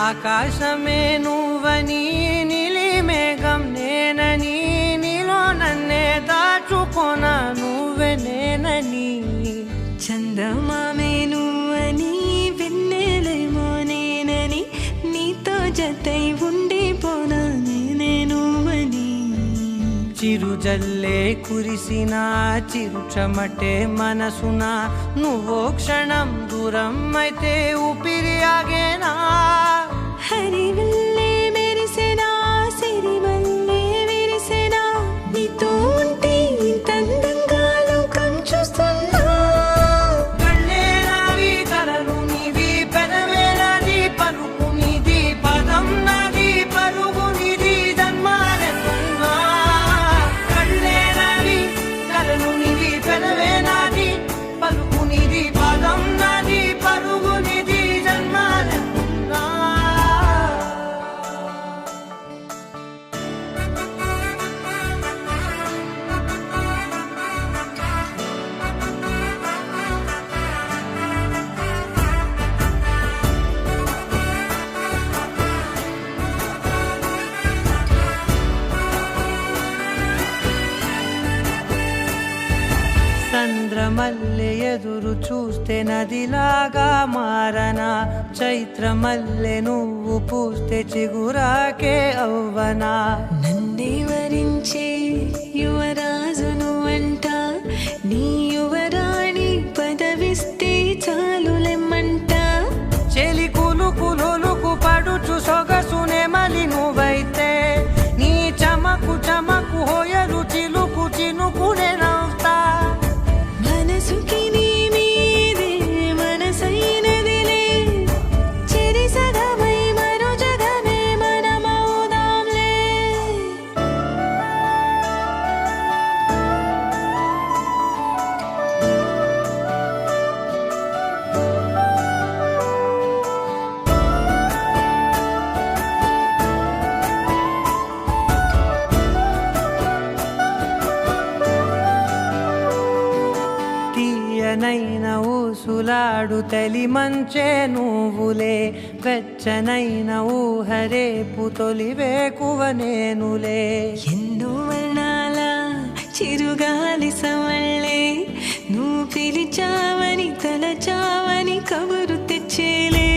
ఆకాశమే నువ్వని నీలి మేఘం నేనని నీలో నన్నే దాచుకొన నువ్వే నేనని చందమామే నువ్వని వెన్నెలేమో నేనని నీతో జతై ఉండిపోనా నేనే నువ్వని చిరుజల్లే కురిసిన చిరుచమటే మనసున నువ్వో క్షణం దూరం అయితే ఊపిరి ఆగేనా హరివల్లే మెరిసెనా సిరివల్లే విరిసెనా నీతో ఉంటే ఇంత అందంగా లోకం చూస్తున్నా కళ్ళే నావి కలలు నీవి పెదవే నాది పలుకు నీది పదం నాది పరుగు నీది జన్మాలెత్తున్నా కళ్ళే నావి కలలు నీవి పెదవే నాది పలుకు నీది పదం నాది పరుగు నీది జన్మాలెత్తున్నా చంద్రమల్లె ఎదురు చూస్తే నదిలాగా మారనా చైత్రమల్లె నువ్వు పూస్తే చిగురాకే అవ్వనా నన్నే వరించే యువరాజు నువ్వంట నీ యువరాణి పదవిస్తే చాలులెమ్మంట చెలి కులుకు పడుచు సొగసునే మలి నువ్వైతే నీ చమకు చమకు హోయలు చిలుకు చినుకునే నవ్వుతా మనసుకి నీ మీదే మనసైనదిలే చెరి సగమై మరో జగమే మనమవుదాంలే తీయనైన ఊసులాడు తలి మంచే నువ్వులే వెచ్చనైన ఊహరేపు తొలి వేకువ నేనులే ఎన్నో వర్ణాల చిరుగాలి సవళ్ళే నువ్వు పిలిచావని తలచావని కబురు తెచ్చేలే